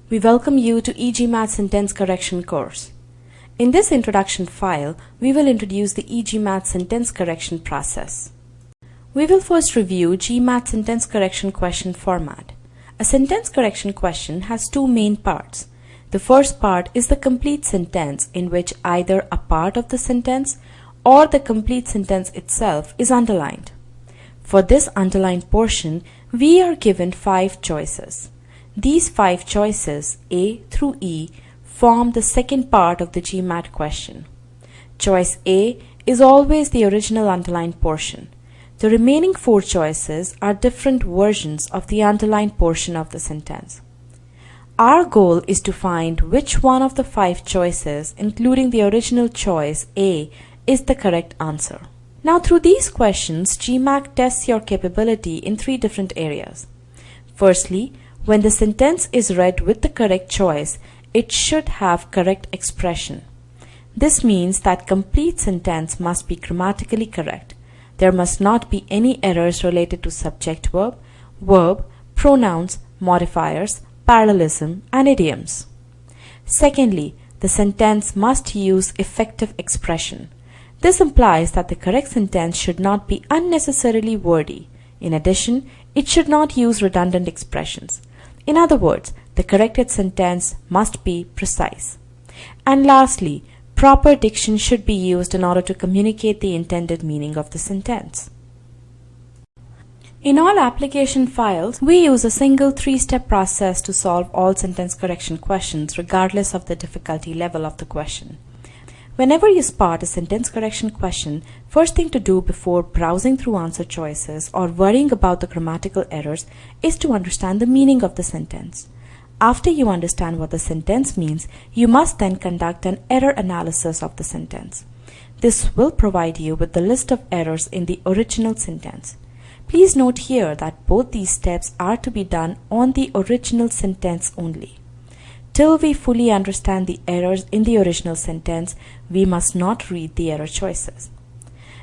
We welcome you to EGMAT Sentence Correction course. In this introduction file, we will introduce the EGMAT sentence correction process. We will first review GMAT sentence correction question format. A sentence correction question has two main parts. The first part is the complete sentence, in which either a part of the sentence or the complete sentence itself is underlined. For this underlined portion, we are given 5 choices. These 5 choices, A through E, form the second part of the GMAT question. Choice A is always the original underlined portion. The remaining 4 choices are different versions of the underlined portion of the sentence. Our goal is to find which one of the 5 choices, including the original choice A, is the correct answer. Now, through these questions, GMAT tests your capability in 3 different areas. Firstly, when the sentence is read with the correct choice, it should have correct expression. This means that complete sentence must be grammatically correct. There must not be any errors related to subject-verb, verb, pronouns, modifiers, parallelism, and idioms. Secondly, the sentence must use effective expression. This implies that the correct sentence should not be unnecessarily wordy. In addition, it should not use redundant expressions. In other words, the corrected sentence must be precise. And lastly, proper diction should be used in order to communicate the intended meaning of the sentence. In all application files, we use a single 3-step process to solve all sentence correction questions regardless of the difficulty level of the question. Whenever you spot a sentence correction question, first thing to do before browsing through answer choices or worrying about the grammatical errors is to understand the meaning of the sentence. After you understand what the sentence means, you must then conduct an error analysis of the sentence. This will provide you with the list of errors in the original sentence. Please note here that both these steps are to be done on the original sentence only. Till we fully understand the errors in the original sentence, we must not read the error choices.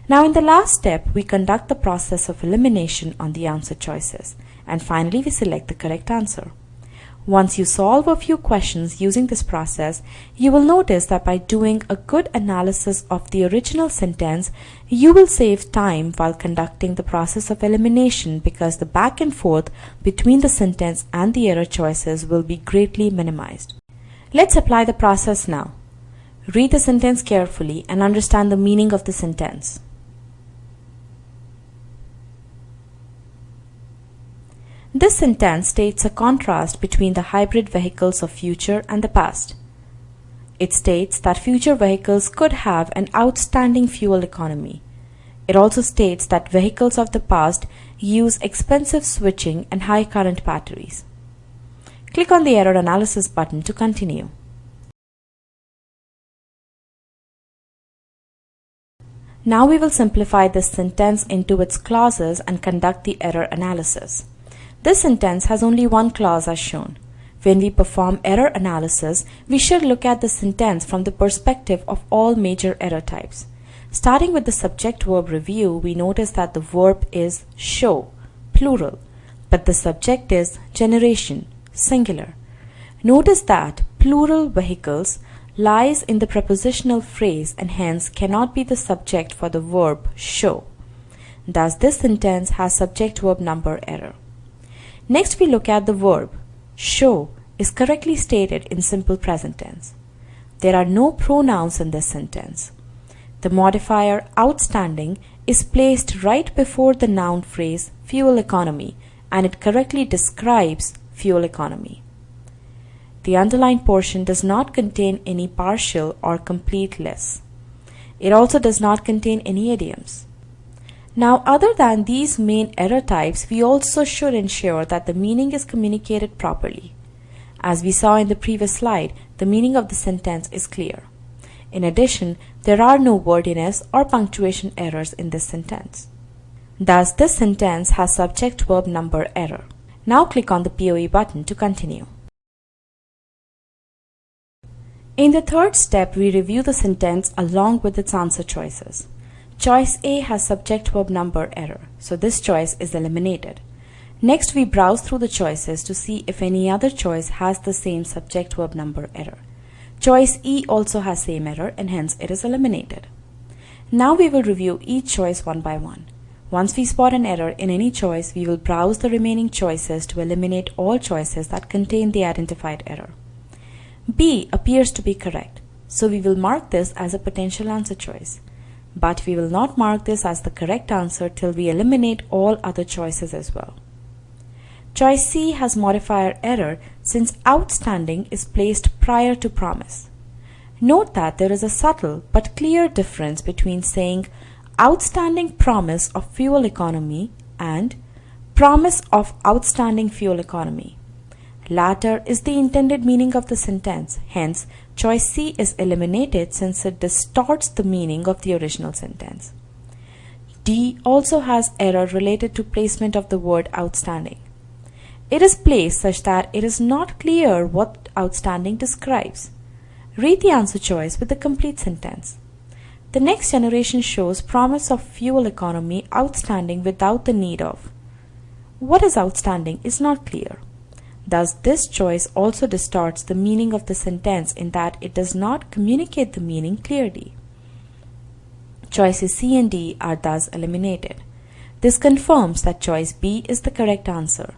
Now, in the last step, we conduct the process of elimination on the answer choices, and finally we select the correct answer. Once you solve a few questions using this process, you will notice that by doing a good analysis of the original sentence, you will save time while conducting the process of elimination, because the back and forth between the sentence and the error choices will be greatly minimized. Let's apply the process now. Read the sentence carefully and understand the meaning of the sentence. This sentence states a contrast between the hybrid vehicles of future and the past. It states that future vehicles could have an outstanding fuel economy. It also states that vehicles of the past use expensive switching and high current batteries. Click on the error analysis button to continue. Now we will simplify this sentence into its clauses and conduct the error analysis. This sentence has only one clause as shown. When we perform error analysis, we should look at the sentence from the perspective of all major error types. Starting with the subject-verb review, we notice that the verb is show, plural, but the subject is generation, singular. Notice that plural vehicles lies in the prepositional phrase and hence cannot be the subject for the verb show. Thus, this sentence has subject-verb number error. Next, we look at the verb. Show is correctly stated in simple present tense. There are no pronouns in this sentence. The modifier outstanding is placed right before the noun phrase fuel economy, and it correctly describes fuel economy. The underlined portion does not contain any partial or complete lists. It also does not contain any idioms. Now, other than these main error types, we also should ensure that the meaning is communicated properly. As we saw in the previous slide, the meaning of the sentence is clear. In addition, there are no wordiness or punctuation errors in this sentence. Thus, this sentence has subject-verb number error. Now click on the POE button to continue. In the third step, we review the sentence along with its answer choices. Choice A has subject-verb number error, so this choice is eliminated. Next, we browse through the choices to see if any other choice has the same subject-verb number error. Choice E also has same error and hence it is eliminated. Now we will review each choice one by one. Once we spot an error in any choice, we will browse the remaining choices to eliminate all choices that contain the identified error. B appears to be correct, so we will mark this as a potential answer choice. But we will not mark this as the correct answer till we eliminate all other choices as well. Choice C has modifier error since outstanding is placed prior to promise. Note that there is a subtle but clear difference between saying outstanding promise of fuel economy and promise of outstanding fuel economy. Latter is the intended meaning of the sentence, hence choice C is eliminated since it distorts the meaning of the original sentence. D also has error related to placement of the word outstanding. It is placed such that it is not clear what outstanding describes. Read the answer choice with the complete sentence. The next generation shows promise of fuel economy outstanding without the need of. What is outstanding is not clear. Thus, this choice also distorts the meaning of the sentence in that it does not communicate the meaning clearly. Choices C and D are thus eliminated. This confirms that choice B is the correct answer.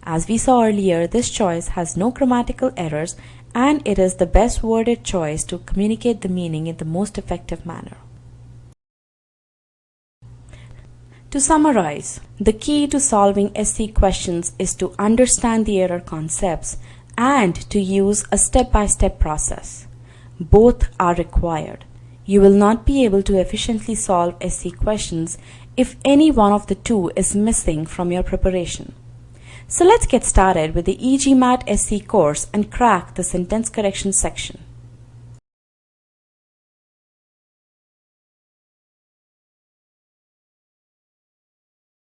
As we saw earlier, this choice has no grammatical errors and it is the best worded choice to communicate the meaning in the most effective manner. To summarize, the key to solving SC questions is to understand the error concepts and to use a step-by-step process. Both are required. You will not be able to efficiently solve SC questions if any one of the two is missing from your preparation. So let's get started with the EGMAT SC course and crack the sentence correction section.